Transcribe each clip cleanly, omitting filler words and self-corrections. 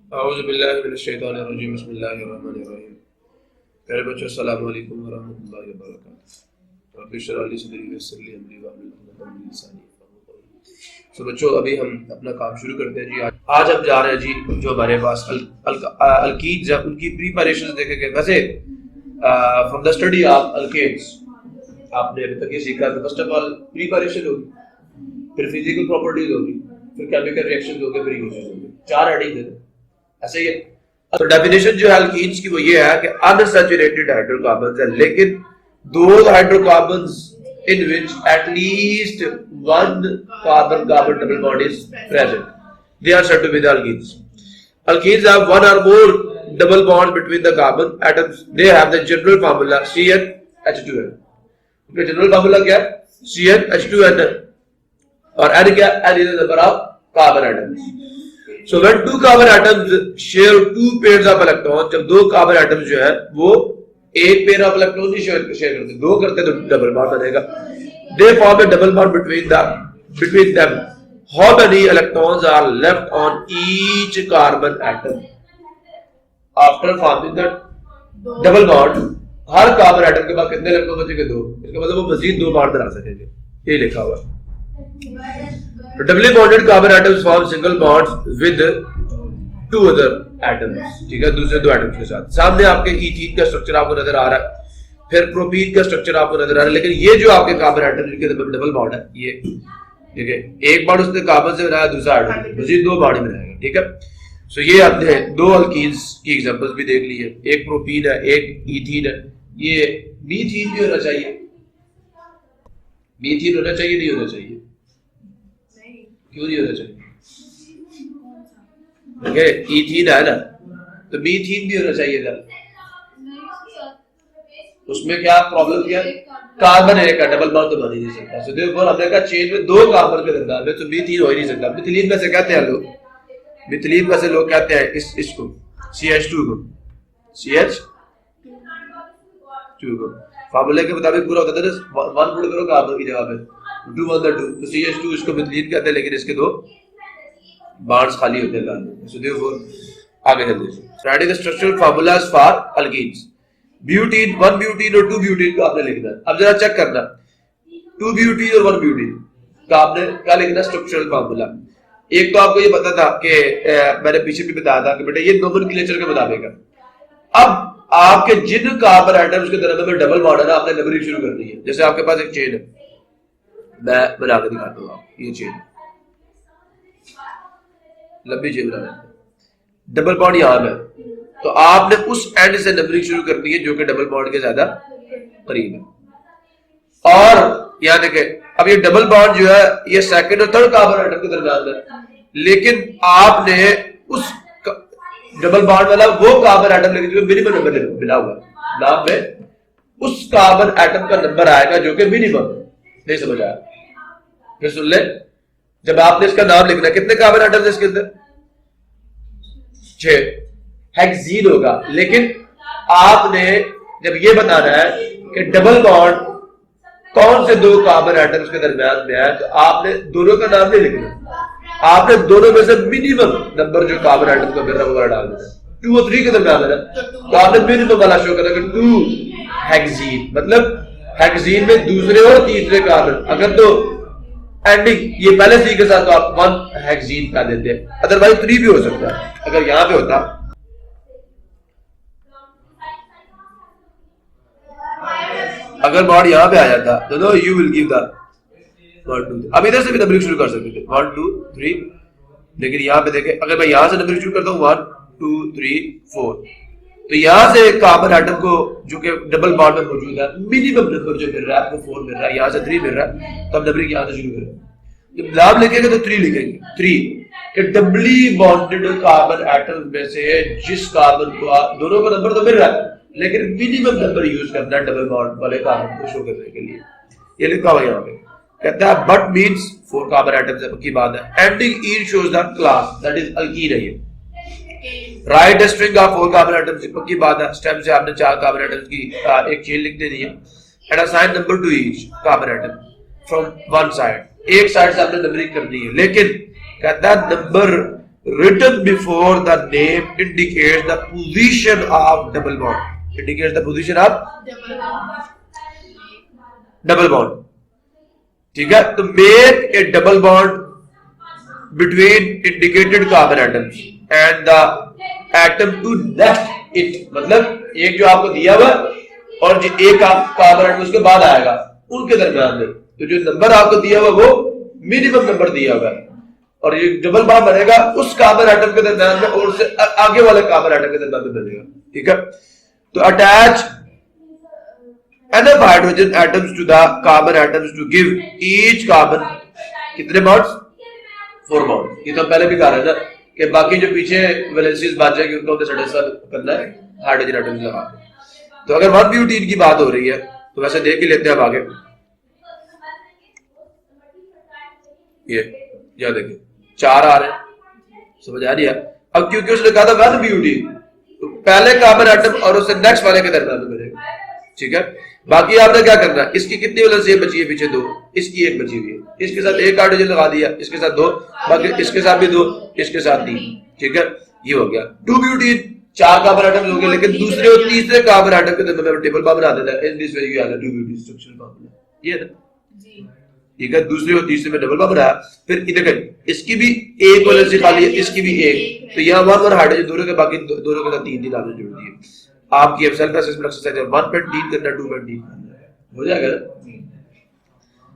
औज़ु बिल्लाहि मिनश शैतानिर रजीम बिस्मिल्लाहिर रहमानिर रहीम। प्यारे बच्चों अस्सलाम वालेकुम व रहमतुल्लाहि व बरकातुहू। रब्बि इश्रह ली सदरी वयस्सिर ली अमरी वहलुल उक़दतम मिन लिसानी यफ़क़हू क़ौली। सो बच्चों अभी हम अपना काम शुरू करते हैं जी। आज हम जा रहे हैं जी जो हमारे पास अल्कीन्स है उनकी प्रिपरेशंस देखेंगे। वैसे from the study of alkenes आपने अभी तक ये सीखा कि फर्स्ट ऑफ ऑल प्रिपरेशन होगी, फिर फिजिकल प्रॉपर्टीज होगी, फिर केमिकल रिएक्शंस होंगे, फिर यूजेस होंगे। 4 हेडिंग है ऐसे ही है। तो डेफिनेशन जो है अल्कीन्स की वो ये है कि अनसैचुरेटेड हाइड्रोकार्बन्स है, लेकिन दो hydrocarbons in which at least one carbon carbon double bond is present, they are said to be the alkenes. Alkenes have one or more double bonds between the carbon atoms. They have the general formula CnH2n. उनका general formula क्या है? CnH2n और N क्या? N is the number of carbon atoms. So when two carbon atoms share two pairs of electrons, जब दो carbon atoms जो है वो एक पेयर ऑफ इलेक्ट्रॉन नहीं शेयर करते, दो करते तो डबल बॉन्ड बनेगा। They form a double bond between them. How many electrons are left on each carbon atom after forming the double bond? Her carbon atom के बाद कितने इलेक्ट्रॉन बचेंगे? दो। इसका मतलब वो मजीद दो बॉन्ड बना सकेंगे, ये लिखा हुआ है। Doubly bonded carbon atoms form single bonds with two other atoms, ठीक है, दूसरे दो एटम्स के साथ। सामने आपके ईथीन का स्ट्रक्चर आपको नजर आ रहा है, फिर प्रोपीन का स्ट्रक्चर आपको नजर आ रहा है, लेकिन ये जो आपके कार्बन एटम जिनके डबल बॉन्ड है, ये ठीक है, एक बॉन्ड उसने कार्बन से बनाया, दूसरा एटम मजीद दो बॉन्ड बनाएगा, ठीक है। सो ये आपने दो अल्कीन्स की एग्जांपल्स भी देख ली है, एक प्रोपीन है, एक ईथीन है। ये मीथीन भी होना चाहिए, मीथीन होना चाहिए, नहीं होना चाहिए? क्यों नहीं होना चाहिए? ईथीन है ना, तो मीथीन भी होना चाहिए था। उसमें क्या प्रॉब्लम क्या है? कार्बन एक है, डबल बॉन्ड तो बन ही नहीं सकता। so therefore हमने कहा चेन में दो कार्बन के दरमियान में तो मीथीन हो ही नहीं सकता। मिथिलीन में से कहते हैं लोग, मिथिलीन में से लोग कहते हैं इसको CH2 को, CH2 को फार्मूले के मुताबिक पूरा होता था। वन पुट करो कार्बन की जगह पे, 2 1 2, तो CH2 इसको मिथिलीन कहते हैं, लेकिन इसके दो बॉन्ड्स खाली होते हैं। so therefore आगे चलते हैं। Writing the structural formulas for alkenes. Butene, 1 butene और 2 ब्यूटीन को आपने लिखना है। अब जरा चेक करना, 2 ब्यूटीन और 1 ब्यूटीन का आपने क्या लिखना? Structural formula. एक तो आपको ये पता था कि मैंने पीछे भी बताया था कि बेटा ये नोमेनक्लेचर के मुताबिक है। अब आपके जिन कार्बन एटम्स के दरमियान में डबल बॉन्ड है ना, आपने नंबरिंग शुरू करनी है। जैसे आपके पास एक चेन है, मैं बना के दिखाता हूँ आपको। ये चेन लंबी चेन बना, डबल बॉन्ड यहां पे, तो आपने उस एंड से नंबरिंग शुरू करनी है जो कि डबल बॉन्ड के ज्यादा करीब है। और यहां देखें, अब ये डबल बॉन्ड जो है ये सेकंड और थर्ड कार्बन एटम के दरमियान है, लेकिन आपने उस डबल बॉन्ड वाला वो कार्बन एटम लेके जो मिनिमम नंबर मिला हुआ है नाम में, उस कार्बन एटम का नंबर आएगा जो कि मिनिमम। नहीं समझ आया? फिर सुन ले, जब आपने इसका नाम लिखना, कितने कार्बन एटम है इसके अंदर? 6 हेक्सीन होगा। लेकिन आपने जब ये बताना है कि डबल बॉन्ड कौन से दो कार्बन एटम्स के दरमियान में है, तो आपने दोनों का नाम नहीं लिखना, आपने दोनों में से मिनिमम नंबर जो कार्बन एटम का मिल रहा है वो डाल देना। 2 और 3 के दरमियान है ना, तो आपने मिनिमम वाला शो करना कि 2 हेक्सीन, मतलब हेक्सीन में दूसरे और तीसरे कार्बन, अगर तो एंडिंग ये पहले सी के साथ तो आप 1 हेक्सीन का देते हैं, अदरवाइज 3 भी हो सकता है। अगर यहां पे होता, अगर बॉन्ड यहां पे आ जाता तो no you will give the 1 2 3। अब इधर से भी नंबरिंग शुरू कर सकते थे 1 2 3, लेकिन यहां पे देखें, अगर मैं यहां से नंबरिंग शुरू करता हूं 1 2 3 4, तो यहां से कार्बन एटम को जो कि डबल बॉन्ड में मौजूद है मिनिमम नंबर जो मिल रहा है आपको 4 मिल रहा है, यहां से 3 मिल रहा है, तब नंबरिंग यहां से शुरू करें। जब नाम लिखेंगे तो 3 लिखेंगे, 3 कि डबली बॉन्डेड कार्बन एटम में से जिस कार्बन को दोनों का नंबर तो मिल रहा है, लेकिन मिनिमम नंबर यूज करना है डबल बॉन्ड वाले कार्बन को शो करने के लिए। ये लिखा हुआ यहाँ पे, कहता है बट मींस 4 कार्बन एटम्स की बात है। Ending in shows the class, that is alkyne है ये। Right string of 4 carbon atoms की बात है। स्टेम से आपने 4 कार्बन एटम्स की एक चेन लिख देनी है। And assign number two each carbon atom from one side, एक साइड से आपने नंबरिंग करनी है, लेकिन कहता है number written before the name indicates the position of double bond. Indicates the position of double bond. ठीक है, तो make a double bond between indicated carbon atoms and the atom to next it. मतलब एक जो आपको दिया हुआ और जो एक कार्बन एटम उसके बाद आएगा उनके दरमियान में, तो जो नंबर आपको दिया हुआ वो मिनिमम नंबर दिया हुआ है और ये डबल बॉन्ड बनेगा उस कार्बन एटम के दरमियान में और उससे आगे वाले कार्बन एटम के दरमियान में बनेगा। ठीक है, तो attach enough hydrogen atoms to the carbon atoms to give each carbon कितने बॉन्ड्स? 4 बॉन्ड। ये तो पहले भी कहा रहा था कि बाकी जो पीछे वैलेंसीज बात जाएगी उनको हमने सेटिस्फाई करना है हाइड्रोजन एटम्स लगा के। तो अगर 1 ब्यूटीन की बात हो रही है तो वैसे देख ही लेते हैं अब आगे। ये या देखिए 4 आ रहे हैं, समझ आ रही है। अब क्योंकि उसने कहा था 1 ब्यूटीन तो पहले कार्बन एटम और उससे नेक्स्ट वाले के दरमियान में बनेगा। ठीक है, बाकी आपने क्या करना है, इसकी कितनी वैलेंसी बची है पीछे 2, इसकी 1 बची हुई है, इसके साथ 1 हाइड्रोजन लगा दिया, इसके साथ 2, बाकी इसके साथ भी 2, इसके साथ 3। ठीक है, ये हो गया 2 ब्यूटीन, 4 कार्बन एटम्स हो गए, लेकिन दूसरे और तीसरे कार्बन एटम के दरमियान में टेबल बॉन्ड बना देना है। In this way you have 2 butene structural bond. ये है ना जी, ठीक है। दूसरे और तीसरे में डबल बॉन्ड बनाया, फिर इधर इसकी भी 1 वैलेंसी खाली है, इसकी भी 1, तो यहाँ 1 हाइड्रोजन दोनों के, बाकी दोनों के साथ 3 हाइड्रोजन जोड़ दिए। आपकी सेल्फ असेसमेंट एक्सरसाइज 1.3 करना 2.3 हो जाएगा ना।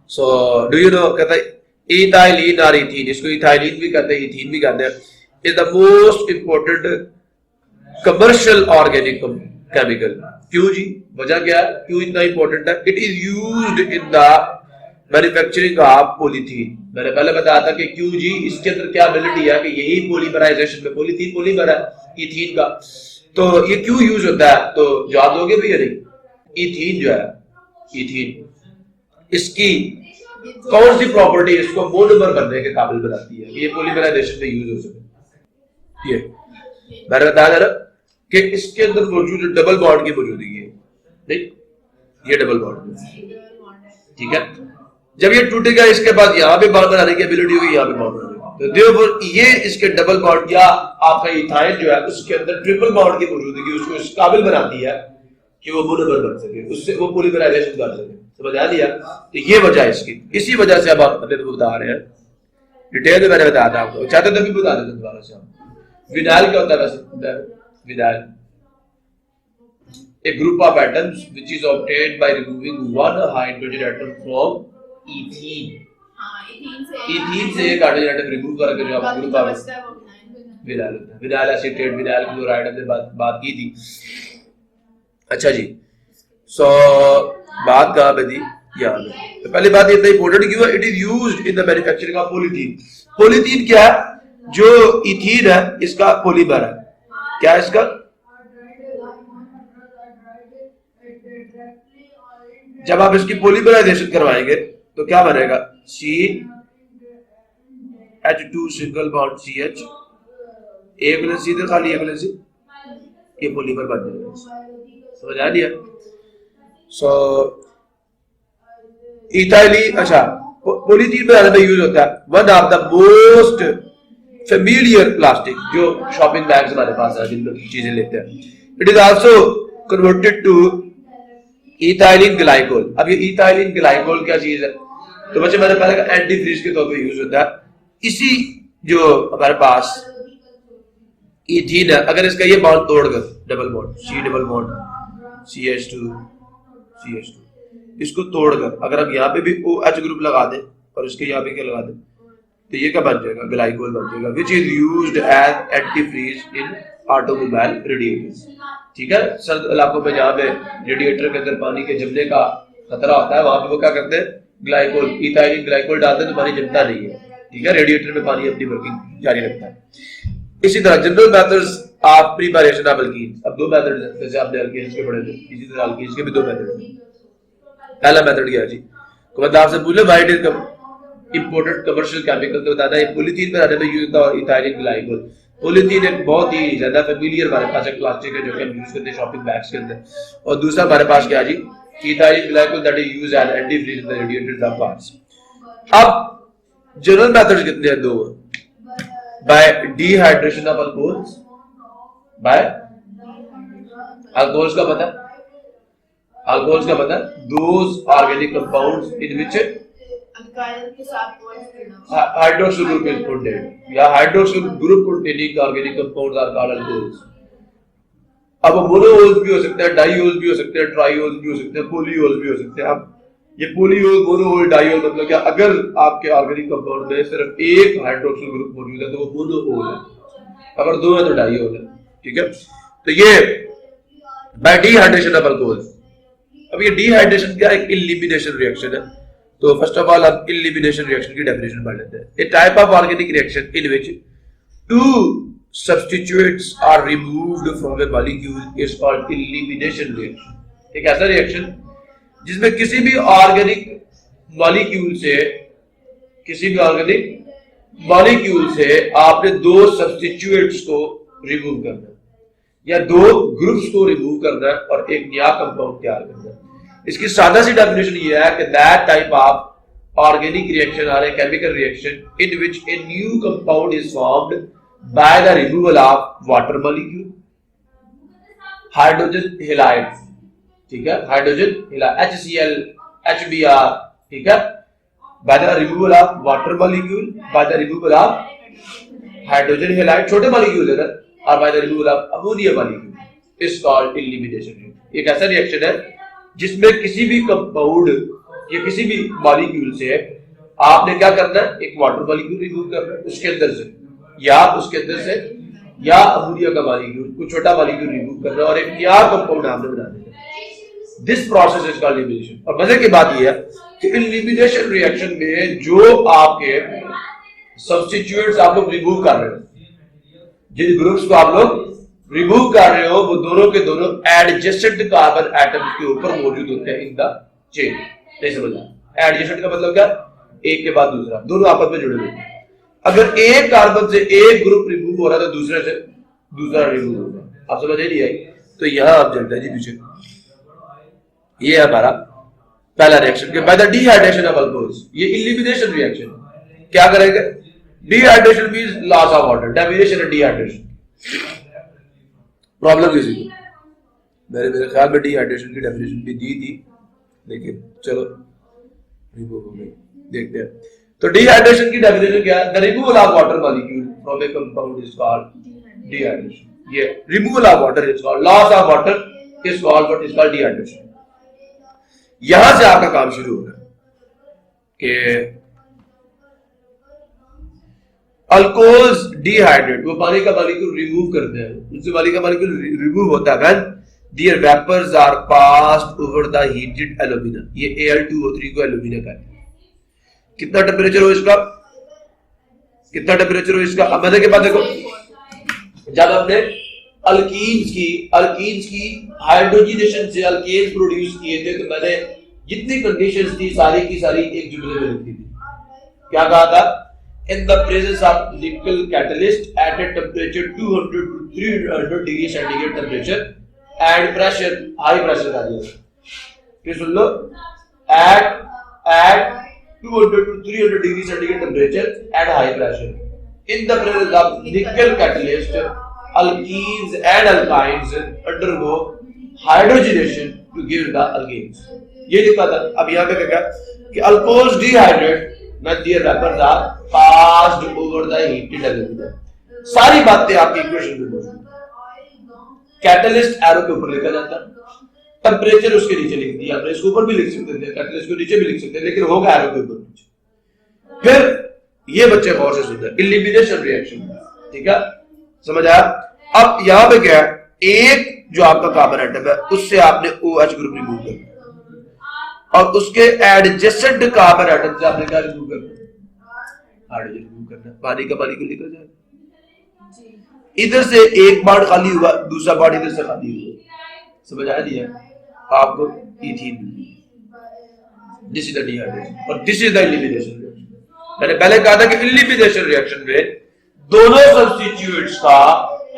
सो डू यू नो, कहता है इथाइलिन और इथीन, इसको इथाइलिन भी कहते हैं इथीन भी कहते हैं, is the most important commercial organic chemical. क्यों जी, वजह क्या है, क्यों इतना इंपॉर्टेंट है? It is used in the manufacturing of polythene. मैंने पहले बताया था कि क्यों जी, इसके अंदर क्या एबिलिटी है कि यही पॉलीमराइजेशन में पॉलीथीन पॉलीमर है इथीन का, तो ये क्यों यूज होता है? तो याद दोगे भी या नहीं? इथीन जो है, इथीन इसकी कौन सी प्रॉपर्टी इसको मोनोमर बनने के काबिल बनाती है, ये पॉलीमराइजेशन में यूज हो सके। ये मैंने बताया था कि इसके अंदर मौजूद डबल बॉन्ड की मौजूदगी है, नहीं ये डबल बॉन्ड, ठीक है। जब ये टूटेगा इसके बाद यहाँ पे बॉन्ड बनाने की एबिलिटी होगी, यहाँ पे बॉन्ड बनाने की, तो देयरफॉर ये इसके डबल बॉन्ड या आपका इथाइल जो है उसके अंदर ट्रिपल बॉन्ड की मौजूदगी उसको इस काबिल बनाती है कि वो मोनोमर बन सके, उससे वो पॉलीमराइजेशन कर सके। समझ आ लिया? तो ये वजह है इसकी, इसी वजह से अब आप बता रहे हैं, डिटेल में मैंने बताया था आपको, चाहते तो भी बता देते दोबारा से आप। विनाइल क्या होता है वैसे? Vinyl a group of atoms which is obtained by removing one hydrogen atom from ethene। ethene से एक हाइड्रोजन एटम रिमूव करके जो आपका ग्रुप आता है विनाइल होता है। विनाइल एसीटेट, विनाइल क्लोराइड हमने बात की थी। अच्छा जी, सो बात कहाँ पे थी? यहाँ पे। तो पहली बात ये इतना इंपॉर्टेंट क्यों है? It is used in the manufacturing of polythene. Polythene क्या है? जो इथीन है इसका पॉलीमर है। क्या है इसका? जब आप इसकी पॉलीमराइजेशन करवाएंगे तो क्या बनेगा? CH2 सिंगल बॉन्ड CH, एक वैलेंसी इधर खाली, एक वैलेंसी, ये पॉलीमर बन जाएगा। समझ आ लिया? सो इथाइलिन, अच्छा पॉलीथीन बनाने में यूज होता है one of the most familiar plastic, जो शॉपिंग बैग्स हमारे पास है जिन चीजें लेते हैं। It is also converted to ethylene glycol. अब ये इथाइलिन ग्लाइकोल क्या चीज है? तो बच्चे मैंने पहले कहा एंटी फ्रीज के तौर पे यूज होता है। इसी जो हमारे पास इथीन है, अगर इसका ये बॉन्ड तोड़कर double bond C double bond CH2 इसको तोड़कर अगर हम यहाँ पे भी OH ग्रुप लगा दें और इसके यहाँ पे क्या लगा दें तो ये क्या बन जाएगा? ग्लाइकोल बन जाएगा, which is used as anti freeze in automobile radiators. ठीक है, सर्द इलाकों में जहाँ पे रेडिएटर के अंदर पानी के जमने का खतरा होता है वहां पे वो क्या करते हैं? ग्लाइकोल, इथाइलिन ग्लाइकोल डालते हैं तो पानी जमता नहीं है। ठीक है, रेडिएटर में पानी अपनी वर्किंग जारी रखता है। इसी तरह general methods of preparation of alkenes. अब 2 मेथड है, जैसे आपने एल्कीन्स के पढ़े थे, इसी तरह एल्कीन्स के भी 2 मेथड हैं। पहला मेथड क्या है जी? तो मतलब आपसे पूछे why it is important commercial chemical, तो बताना है पॉलीथीन बनाने में यूज होता है और इथाइलिन ग्लाइकोल। पॉलीथीन एक बहुत ही ज्यादा फेमिलियर हमारे पास एक प्लास्टिक है जो कि हम यूज करते हैं शॉपिंग बैग्स के अंदर। और दूसरा हमारे पास क्या जी? Ethylene glycol that is used as anti freeze in the radiators of cars. अब जनरल मेथड्स कितने हैं? 2। by dehydration of alcohols, by alcohols का पता, alcohols का पता, those organic compounds in which hydroxyl group is contained या hydroxyl group containing organic compounds are called alcohols. अब मोनोहोल्स भी हो सकते हैं, डाईहोल्स भी हो सकते हैं, ट्राईहोल्स भी हो सकते हैं, पोलीहोल्स भी हो सकते हैं। अब ये पोलीहोल, मोनोहोल, डाईहोल मतलब क्या, अगर आपके ऑर्गेनिक कंपाउंड में सिर्फ एक हाइड्रोक्सिल ग्रुप मौजूद है तो वो मोनोहोल है, अगर दो है तो डाईहोल है। ठीक है, तो ये बाय डिहाइड्रेशन ऑफ अल्कोहल। अब ये डिहाइड्रेशन क्या, एक एलिमिनेशन रिएक्शन है। तो फर्स्ट ऑफ ऑल हम एलिमिनेशन रिएक्शन की डेफिनेशन पढ़ लेते हैं। A type of organic reaction in which two substitutes are removed from a molecule is called elimination reaction। एक ऐसा रिएक्शन जिसमें किसी भी ऑर्गेनिक मॉलिक्यूल से आपने दो सब्स्टिट्यूएंट्स को रिमूव करना है या दो ग्रुप्स को रिमूव करना है और एक नया कंपाउंड तैयार करना है। इसकी सादा सी डेफिनेशन ये है कि that type of organic reaction are a chemical reaction in which a new compound is formed by the removal of water molecule, hydrogen halide, ठीक है, हाइड्रोजन halide HCl, HBr, ठीक है, by the removal of water molecule, by the removal of hydrogen halide, छोटे molecule है ना, और by the removal of ammonia molecule is called elimination reaction। एक ऐसा रिएक्शन है जिसमें किसी भी कंपाउंड या किसी भी मॉलिक्यूल से आपने क्या करना है, एक वाटर मॉलिक्यूल रिमूव करना है उसके अंदर से या अमोनिया का मॉलिक्यूल, कुछ छोटा मॉलिक्यूल रिमूव करना और एक नया कंपाउंड आपने बना देना। This process is called elimination. और मजे की बात यह है कि एलिमिनेशन रिएक्शन में जो आपके सब्स्टिट्यूएंट्स आप लोग रिमूव कर रहे हो, जिन ग्रुप्स को आप लोग रिमूव कर रहे हो, वो दोनों के दोनों एडजेसेंट कार्बन एटम्स के ऊपर मौजूद होते हैं इन द चेन। नहीं समझा? एडजेसेंट का मतलब क्या, एक के बाद दूसरा, दोनों आपस में जुड़े हुए हैं। अगर एक कार्बन से एक ग्रुप रिमूव हो रहा है तो दूसरे से दूसरा रिमूव हो रहा है। आप समझ नहीं आई? तो यहां आप चलते हैं जी पीछे। ये है हमारा पहला रिएक्शन के bye the dehydration of alcohols. ये एलिमिनेशन रिएक्शन क्या करेगा, dehydration means loss of water, definition of dehydration. Problem किसी को मेरे ख्याल में डिहाइड्रेशन की डेफिनेशन भी दी थी, लेकिन चलो रिमूव हो गई, देखते हैं। तो डिहाइड्रेशन की डेफिनेशन क्या है, the removal of water molecule from a compound is called dehydration. ये removal of water is called, loss of water is called what is called dehydration. यहां से आपका काम शुरू हो रहा है कि अल्कोहल्स डिहाइड्रेट, वो पानी का मॉलिक्यूल रिमूव करते हैं, उससे पानी का मॉलिक्यूल रिमूव होता है when their vapours are passed over the heated alumina. ये Al2O3 को एल्यूमिना कहते हैं। कितना टेम्परेचर हो इसका, कितना टेम्परेचर हो इसका। अब मैंने के बाद देखो, जब हमने अल्कीन्स की हाइड्रोजनेशन से अल्केन्स प्रोड्यूस किए थे, तो मैंने जितनी कंडीशंस थी सारी की सारी एक जुमले में लिखी थी। क्या कहा था, in the presence of nickel catalyst at a temperature 200 to 300 degree centigrade temperature and pressure, high pressure का दिया। फिर सुन लो, at 200 to 300 degree centigrade temperature and high pressure. In the presence of nickel catalyst, alkenes and alkynes undergo hydrogenation to give the alkenes। ये लिखा था। अब यहाँ पे क्या कि alcohols dehydrate when their vapors are passed over the heated alumina। सारी बातें आपकी इक्वेशन में मौजूद। कैटलिस्ट एरो के ऊपर लिखा जाता है, टेम्परेचर उसके नीचे लिख दिया, आपने इसके ऊपर भी लिख सकते थे, कैटलिस्ट को नीचे भी लिख सकते हैं, लेकिन होगा एरो के ऊपर नीचे। फिर ये बच्चे गौर से सुनते हैं, एलिमिनेशन रिएक्शन, ठीक है, समझ आया? अब यहां पे क्या है, एक जो आपका कार्बन एटम है उससे आपने OH ग्रुप रिमूव करना और उसके एडजेसेंट कार्बन एटम से आपने क्या रिमूव करना, हाइड्रोजन रिमूव करना। पानी का मॉलिक्यूल निकल जाएगा, इधर से एक बार खाली हुआ, दूसरा बार इधर से खाली हुआ। समझ आ रही है आपको? Ethene. This is the dehydration और this is the elimination reaction. मैंने पहले कहा था कि एलिमिनेशन रिएक्शन में दोनों सब्स्टिट्यूएंट्स का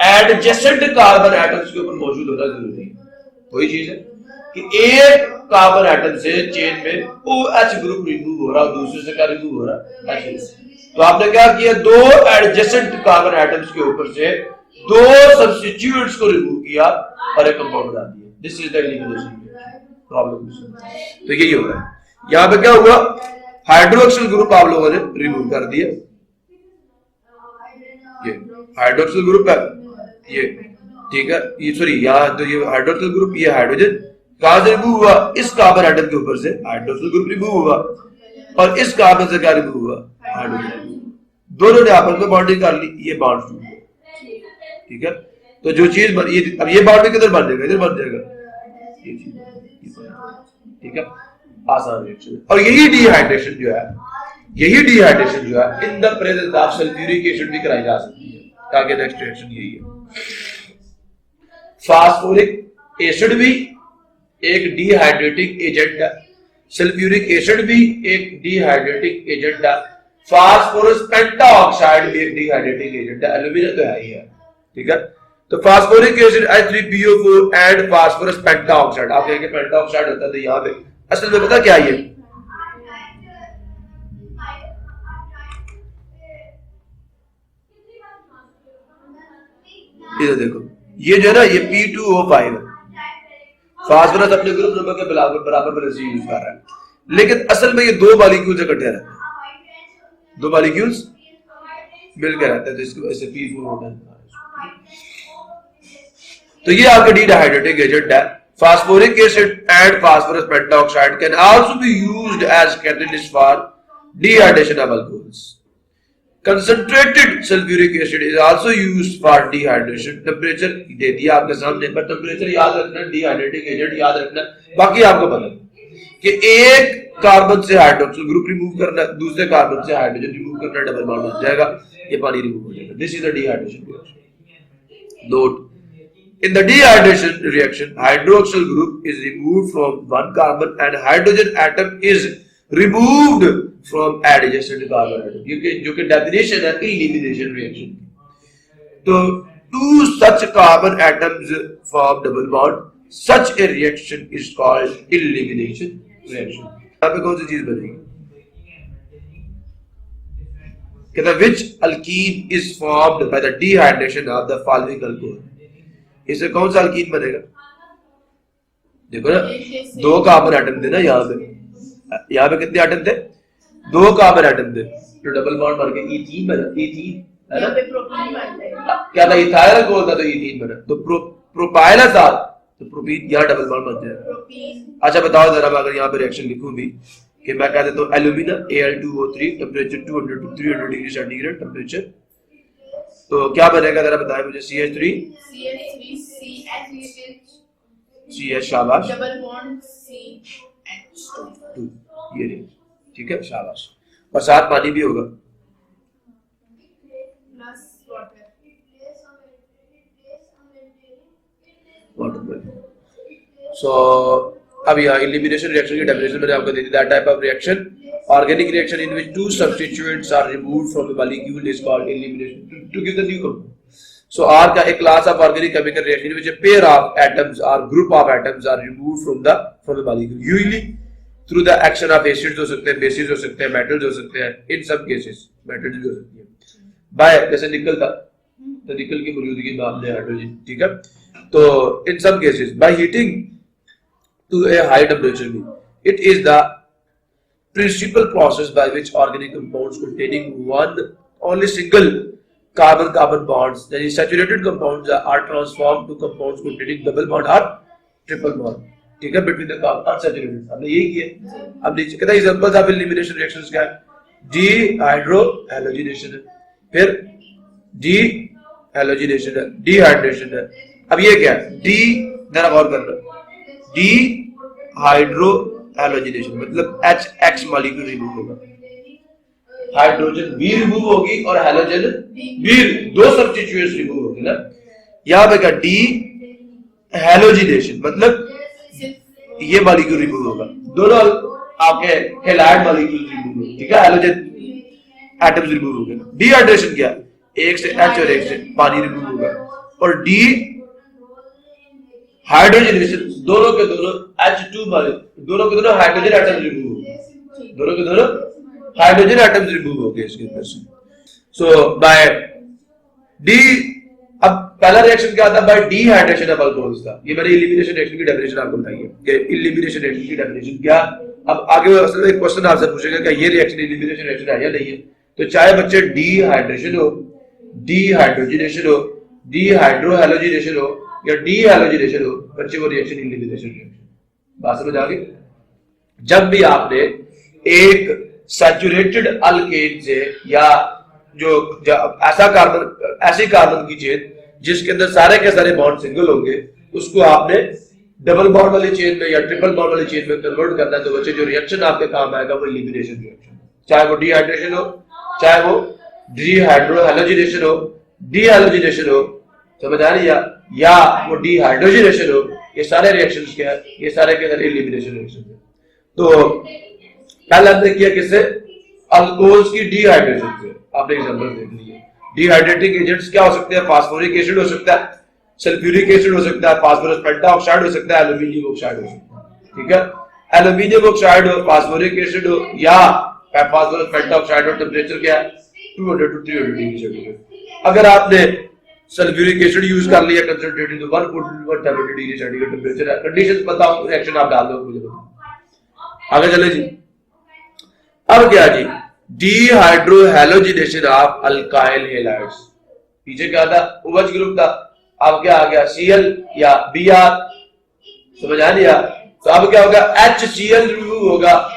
एडजेसेंट कार्बन एटम्स के ऊपर मौजूद होना जरूरी है। वही चीज है कि एक कार्बन एटम से चेन में OH ग्रुप रिमूव हो रहा है, दूसरे से क्या रिमूव हो रहा है, HCl। तो आपने क्या किया, दो एडजेसेंट कार्बन एटम्स के ऊपर से दो सब्स्टिट्यूएंट्स को रिमूव किया और एक कंपाउंड बना दिया। This is the elimination problem. तो यही होगा। यहां पे क्या हुआ, हाइड्रोक्सिल ग्रुप आप लोगों ने रिमूव कर दिया, ये हाइड्रोक्सिल ग्रुप है ये, ठीक है, ये सॉरी यहाँ तो ये हाइड्रोक्सिल ग्रुप, ये हाइड्रोजन कहां से रिमूव हुआ, इस कार्बन एटम के ऊपर से हाइड्रोक्सिल ग्रुप रिमूव हुआ और इस कार्बन से क्या रिमूव हुआ, हाइड्रोजन। दोनों ने आपस में बॉन्डिंग कर ली, ये बॉन्ड टूट गया, ठीक है। तो जो चीज ये अब ये बॉन्ड किधर बन जाएगा, इधर बन जाएगा, ये चीज, ठीक है, आसान रिएक्शन। और यही डिहाइड्रेशन जो है, इन the presence of sulphuric acid भी कराई जा सकती है, ताकि नेक्स्ट रिएक्शन यही है। फास्फोरिक एसिड भी एक डिहाइड्रेटिंग एजेंट है, सल्फ्यूरिक एसिड भी एक डिहाइड्रेटिंग एजेंट है, फास्फोरस पेंटाऑक्साइड भी एक डिहाइड्रेटिंग एजेंट है, एल्यूमिनियम तो है ही है, ठीक है। तो phosphoric acid H3PO4 and phosphorus pentoxide, आप कहेंगे पेंटाऑक्साइड होता है यहाँ पे, असल में पता क्या है, ये देखो, ये जो है ना, ये P2O5 है, फास्फोरस अपने ग्रुप नंबर के बराबर पर यूज कर रहा है, लेकिन असल में ये दो मॉलिक्यूल्स इकट्ठे रहते हैं, दो मॉलिक्यूल्स मिलकर रहते हैं, तो इसको ऐसे P4 होता है। तो ये आपका डिहाइड्रेटिंग एजेंट है। Phosphoric acid and phosphorus pentoxide can also be used as catalyst for dehydration of alcohols. Concentrated sulphuric acid is also used for dehydration. Temperature दे दिया आपके सामने, पर टेंपरेचर याद रखना, डिहाइड्रेटिंग एजेंट याद रखना, बाकी आपको पता कि एक कार्बन से हाइड्रोक्सिल ग्रुप रिमूव करना, दूसरे कार्बन से हाइड्रोजन रिमूव करना, डबल बॉन्ड बन जाएगा, ये पानी रिमूव हो जाएगा। This is the dehydration reaction. Note, in the dehydration reaction, hydroxyl group is removed from one carbon and hydrogen atom is removed from adjacent carbon atom, जो कि definition है elimination reaction। तो two such carbon atoms form double bond, such a reaction is called elimination reaction। यहाँ पे कौन सी चीज बनेगी, कहता which alkene is formed by the dehydration of the following alcohol। इससे कौन सा अल्कीन बनेगा, देखो ना, दो कार्बन एटम थे ना यहाँ पे कितने एटम थे, दो कार्बन एटम थे, तो डबल बॉन्ड बन के इथीन बना, इथीन है ना, क्या था, इथाइल अल्कोहल था तो इथीन बना, तो प्रोपाइल अज़ार, तो प्रोपीन, यहाँ डबल बॉन्ड बन जाएगा। अच्छा बताओ जरा, अगर यहाँ पे रिएक्शन लिखूं भी कि मैं कहता हूँ alumina Al2O3, temperature 200 to 300 degree centigrade temperature, तो क्या बनेगा जरा बताएं मुझे, CH3 CH, शाबाश, डबल बॉन्ड CH2, ये रे, ठीक है, शाबाश, और साथ पानी भी होगा, वाटर। सो अब यहाँ एलिमिनेशन रिएक्शन की डेफिनेशन मैंने आपको दे दी। That type of reaction, organic reaction in which two substituents are removed from a molecule is called elimination to give the new compound। So R का एक class of organic chemical reaction in which a pair of atoms or group of atoms are removed from a molecule, usually through the action of acids हो सकते हैं, bases हो सकते हैं, metals हो सकते हैं, in some cases metals भी हो सकती है, by जैसे निकल था तो निकल की मौजूदगी में आपने हाइड्रोजन, ठीक है। तो in some cases by heating to a high temperature, it is the principal process by which organic compounds containing one only single carbon-carbon bonds, that is saturated compounds, are transformed to compounds containing double bond or triple bond, ठीक है, between the unsaturated। हमने यही किया। अब नीचे कहता है examples of elimination reactions क्या है, dehydrohalogenation है, फिर dehalogenation है, dehydration है। अब ये क्या है, जरा गौर करना, dehydro हैलोजिनेशन मतलब HX मॉलिक्यूल रिमूव होगा, हाइड्रोजन भी रिमूव होगी और हैलोजन भी, दो सब्स्टिट्यूएंट्स रिमूव होंगे ना। यहाँ पे क्या, डी हैलोजिनेशन मतलब ये मॉलिक्यूल रिमूव होगा, दोनों आपके हैलाइड मॉलिक्यूल रिमूव होंगे, ठीक है, हैलोजन एटम्स रिमूव होंगे। डिहाइड्रेशन क्या, एक से H और एक से पानी रिमूव होगा, और डी हाइड्रोजनेशन दोनों के दोनों H2 दोनों के दोनों हाइड्रोजन एटम रिमूव होंगे, दोनों के दोनों हाइड्रोजन एटम्स रिमूव हो गए इसके अंदर से। सो बाय डी, अब पहला रिएक्शन क्या था? बाय डीहाइड्रेशन ऑफ अल्कोहल्स था। ये मैंने एलिमिनेशन रिएक्शन की डेफिनेशन आपको बताई है कि एलिमिनेशन रिएक्शन की डेफिनेशन क्या। अब आगे असल में एक क्वेश्चन आपसे पूछेगा कि ये रिएक्शन एलिमिनेशन रिएक्शन है या नहीं है। तो चाहे बच्चे डीहाइड्रेशन हो, डीहाइड्रोजनेशन हो, डीहाइड्रोहैलोजिनेशन हो या डीहैलोजिनेशन हो, बच्चे वो रिएक्शन एलिमिनेशन रिएक्शन। बात समझ आ गई? जब भी आपने एक सैचुरेटेड अल्केन से या जो ऐसा कार्बन, ऐसी कार्बन की चेन जिसके अंदर सारे के सारे बॉन्ड सिंगल होंगे, उसको आपने डबल बॉन्ड वाली चेन में या ट्रिपल बॉन्ड वाली चेन में कन्वर्ट करना है, तो बच्चे जो रिएक्शन आपके काम आएगा वो एलिमिनेशन रिएक्शन, चाहे वो डिहाइड्रेशन हो, चाहे वो डीहाइड्रोहैलोजिनेशन हो, डीहैलोजिनेशन हो, समझ आ रही है, या वो डीहाइड्रोजनेशन हो, ये सारे रिएक्शंस क्या है? ये सारे के सारे एलिमिनेशन रिएक्शन है। तो पहले हमने किया किससे? अल्कोहल्स की डिहाइड्रेशन से। आपने एग्जांपल देख लिए। डिहाइड्रेटिंग एजेंट्स क्या हो सकते हैं? फास्फोरिक एसिड हो सकता है, सल्फ्यूरिक एसिड हो सकता है, फास्फोरस पेंटाऑक्साइड हो सकता है, एल्यूमिनियम ऑक्साइड हो सकता है। ठीक है, एल्यूमिनियम ऑक्साइड हो, फास्फोरिक एसिड हो या फास्फोरस पेंटाऑक्साइड हो, टेंपरेचर क्या है? 200 to 300 डिग्री सेंटीग्रेड। अगर आपने सल्फ्यूरिक एसिड यूज कर लिया कंसंट्रेटेड, तो 170 डिग्री सेंटीग्रेड टेंपरेचर है। कंडीशन बताओ, रिएक्शन आप डाल दो, मुझे बताओ। आगे चले जी। अब क्या जी? डीहाइड्रोहैलोजिनेशन ऑफ अल्काइल हैलाइड्स। पीछे क्या था? OH ग्रुप था, अब क्या आ गया? Cl या Br। समझ आ लिया? तो अब क्या होगा? HCl रिमूव होगा,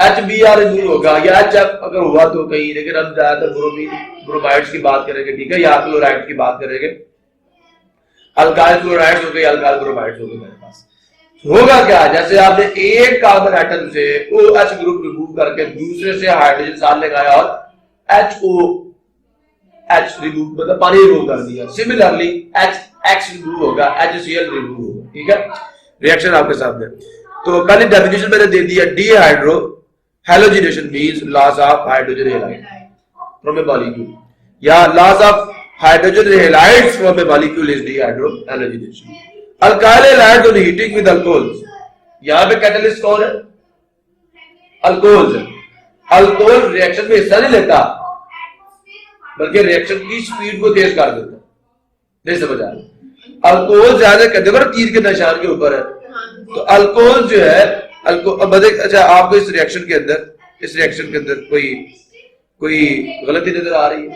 HBr रिमूव होगा, या HF अगर हुआ तो कहीं, लेकिन हम ज्यादातर ब्रोमाइड्स की बात करेंगे। ठीक है, या क्लोराइड की बात करेंगे। अल्काइल क्लोराइड्स हो गए, अल्काइल ब्रोमाइड्स हो गए। मेरे पास होगा क्या? जैसे आपने एक कार्बन एटम से OH ग्रुप रिमूव करके दूसरे से हाइड्रोजन साथ लगाया और HOH रिमूव, मतलब पानी रिमूव कर दिया। सिमिलरली HX रिमूव होगा, HCl रिमूव होगा। ठीक है, रिएक्शन आपके सामने। तो पहले डेफिनेशन मैंने दे दिया, dehydrohalogenation means loss of hydrogen halide from a molecule, या loss of hydrogen halides from a molecule is dehydrohalogenation. Alkyl halide on heating with alcohols, यहां पे कैटलिस्ट कौन है? अल्कोहल है। अल्कोहल रिएक्शन में हिस्सा नहीं लेता, बल्कि रिएक्शन की स्पीड को तेज कर देता। नहीं समझ आ रहा? अल्कोहल ज्यादा कहते हैं तीर के निशान के ऊपर है। तो अल्कोहल जो है, अच्छा आपको इस रिएक्शन के अंदर कोई गलती नजर आ रही है?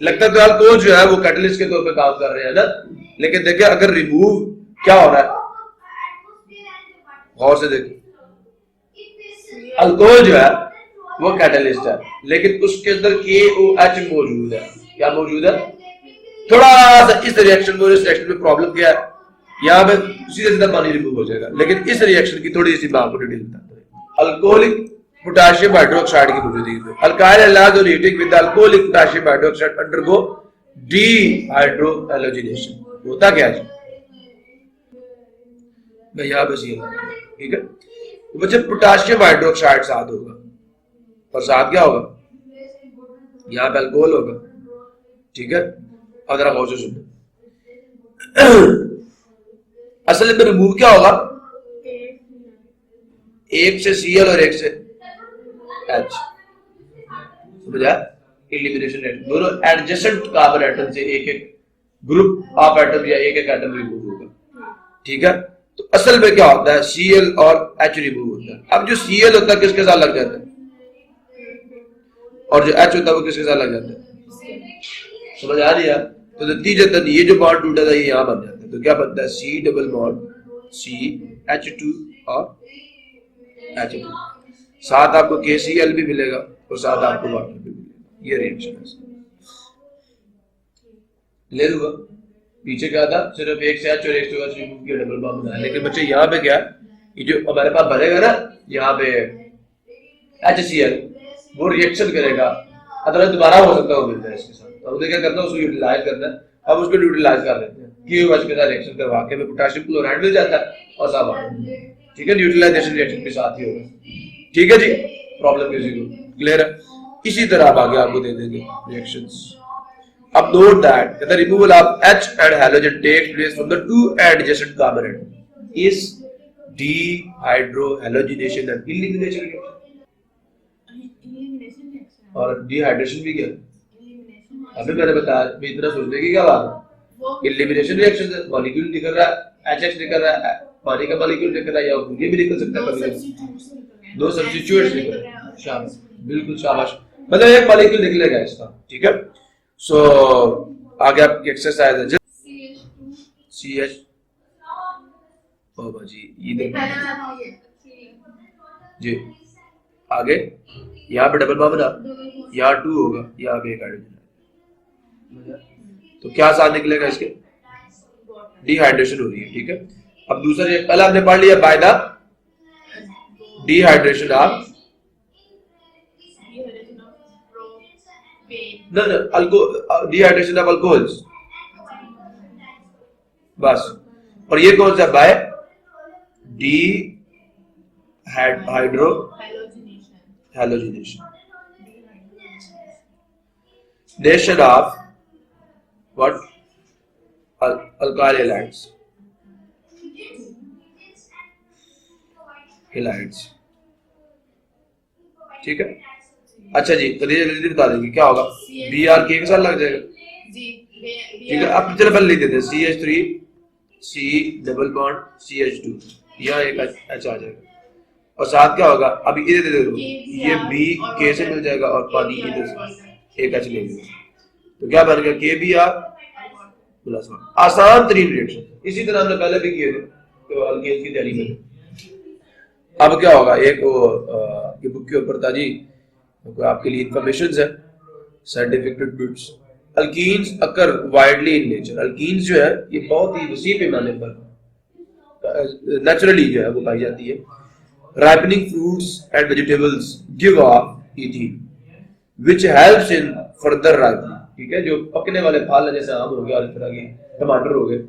लगता है तो अल्कोहल जो है वो कैटलिस्ट के तौर पे काम कर रहे हैं ना, लेकिन देखिए अगर रिमूव क्या हो रहा है, गौर से देखिए, अल्कोहल जो है वो कैटलिस्ट है, लेकिन उसके अंदर KOH मौजूद है। क्या मौजूद है? थोड़ा सा इस रिएक्शन में, इस रिएक्शन में प्रॉब्लम क्या है? यहाँ पे सीधे सीधा पानी रिमूव हो जाएगा, लेकिन इस रिएक्शन की थोड़ी सी मैं आपको डिटेल बताता हूं। अल्कोहलिक पोटेशियम हाइड्रोक्साइड की मौजूदगी में alkyl halide on heating with alcoholic potassium hydroxide undergo dehydrohalogenation. होता क्या है मैं यहां पे सी, ठीक है, तो बच्चे पोटेशियम हाइड्रोक्साइड साथ होगा और साथ क्या होगा? यहां पे अल्कोहल होगा। ठीक है, अब जरा गौर से सुनो। असल में रिमूव क्या होगा? एक से Cl और एक से H, समझा? एलिमिनेशन रेट, दोनों एडजेसेंट कार्बन एटम से एक एक ग्रुप ऑफ एटम या एक एक एटम रिमूव होगा। ठीक है, तो असल में क्या होता है? Cl और H रिमूव होता है। अब जो Cl होता है किसके साथ लग जाता है, और जो H होता है वो किसके साथ लग जाता है? समझ आ रही है? तो नतीजतन ये जो बॉन्ड टूटा था ये यहां बन जाता है। तो क्या बनता है? C डबल बॉन्ड CH2 और H2, साथ आपको KCl भी मिलेगा और साथ आपको वाटर भी मिलेगा। ये रिएक्शन है, ले लूंगा। पीछे क्या था? सिर्फ एक से H और एक से H रिमूव किया, डबल बॉन्ड बनाया। लेकिन बच्चे यहाँ पे क्या, ये जो हमारे पास बनेगा ना, यहाँ पे HCl वो रिएक्शन करेगा, अदरवाइज दोबारा हो सकता है वो मिलता है इसके साथ। अब क्या करना है? उसको यूटिलाइज करना है। अब उसको यूटिलाइज कर लेते हैं, KOH के साथ रिएक्शन करवा के में पोटेशियम क्लोराइड मिल जाता है और साथ वाटर। ठीक है, यूटिलाइजेशन रिएक्शन के साथ ही होगा। ठीक है जी, प्रॉब्लम किसी को क्लियर है? इसी तरह आप आगे आपको दे देंगे रिएक्शंस। अब note that the removal of H and halogen takes place from the two adjacent carbon atoms is dehydrohalogenation and elimination reaction. और डिहाइड्रेशन भी क्या है? अभी मैंने बताया, इतना सोचने की क्या बात है? एलिमिनेशन रिएक्शन है, मॉलिक्यूल निकल रहा है, एचएच निकल रहा है, पानी का मॉलिक्यूल निकल रहा है, या ये भी निकल सकता है कभी, दो सब्स्टिट्यूट्स निकल रहे हैं। शाबाश, बिल्कुल शाबाश, मतलब एक मॉलिक्यूल निकलेगा इसका, ठीक है। सो आगे आपकी एक्सरसाइज है CH, बाबा जी इधर जी, आगे यहाँ पे डबल बॉन्ड बना, यहाँ 2 होगा, यहाँ पे एक हाइड्रोजन, तो क्या साथ निकलेगा इसके? डिहाइड्रेशन हो रही है, ठीक है। अब दूसरा, पहले आपने पढ़ लिया by the dehydration of dehydration of alcohols, बस। और ये कौन सा? By dehydrohalogenation nation of what? Alkyl halides, halides, ठीक है। अच्छा जी, तो जल्दी बता देंगे क्या होगा। BR के साथ लग जाएगा जी, ठीक है। अब चलो पहले लिख देते हैं CH3 C double bond CH2, यहाँ एक H आ जाएगा, और साथ क्या होगा? अभी इधर दे दो, ये B K से मिल जाएगा और पानी इधर से एक H ले लेंगे, तो क्या बन गया? KBr plus 1। आसान तरीन रिएक्शन, इसी तरह हमने पहले भी किए थे, तो अल्केन की तैयारी में। अब क्या होगा? एक वो बुक के ऊपर था जी, आपके लिए इंफॉर्मेशन है, scientific tributes. Alkenes occur widely in nature, alkenes जो है ये बहुत ही वसी पैमाने पर नेचुरली जो है वो पाई जाती है। Ripening fruits and vegetables give off ethene which helps in further ripening, ठीक है। जो पकने वाले फल है, जैसे आम हो गया और इस तरह के टमाटर हो गए,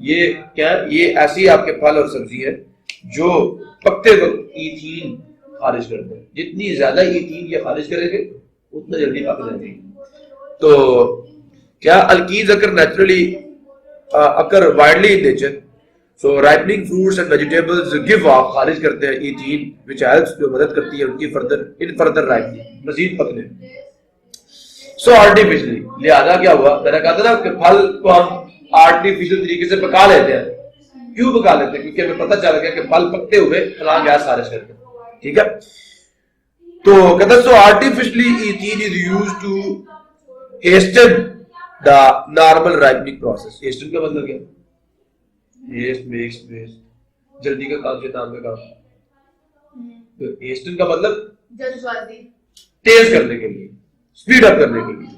ये क्या? ये ऐसी आपके फल और सब्जी है जो पकते वक्त ईथीन खारिज करते हैं। जितनी ज्यादा ईथीन ये खारिज करेंगे उतना जल्दी पक जाएंगे। तो क्या? Alkenes occur naturally occur widely in nature, so ripening fruits and vegetables give of, खारिज करते हैं ईथीन व्हिच हेल्प्स, जो मदद करती है उनकी फर्दर राइपनिंग, मजीद पकने। सो आर्टिफिशियली, लिहाजा क्या हुआ? मैंने कहा था ना कि फल को हम आर्टिफिशियल तरीके से पका लेते हैं। क्यों पका लेते हैं? क्योंकि हमें पता चल गया कि फल पकते हुए फलां गैस खारिज करते हैं, ठीक है। तो कहते हैं so artificially ethene is used to hasten the normal ripening process. Hasten का मतलब क्या? हेस्ट मेक्स वेस्ट, जल्दी का काम शैतान का काम। तो हेस्टन का मतलब जल्दबाजी, तेज करने के लिए, स्पीड अप करने के लिए।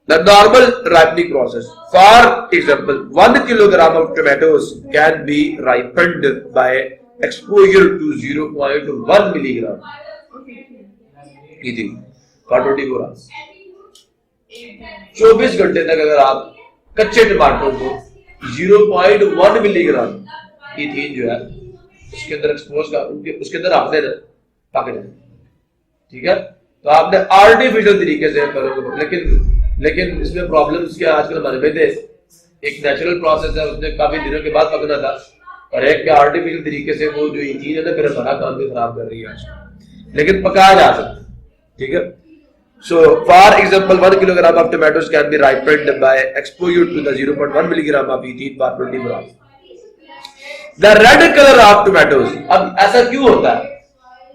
The normal ripening process. For example, 1 kilogram of tomatoes can be ripened by exposure to 0.1 milligram ethene for 24 hours. 24 घंटे तक अगर आप कच्चे टमाटरों को 0.1 मिलीग्राम ईथीन जो है उसके अंदर एक्सपोज का, उसके अंदर आपने पक जाए, ठीक है। तो आपने आर्टिफिशियल तरीके से करोगे, लेकिन इसमें प्रॉब्लम्स क्या आजकल हमारे में थे। एक नेचुरल प्रोसेस है, उसने काफी दिनों के बाद पकना था, और एक के आर्टिफिशियल तरीके से वो जो ईथीन है ना, फिर हमारा काम भी खराब कर रही है आज, लेकिन पकाया जा सकता है, ठीक है। So, for example, 1 kilogram of tomatoes can be ripened by exposure to the 0.1 milligram of ethene per 24 hours. The red color of tomatoes, अब ऐसा क्यों होता है?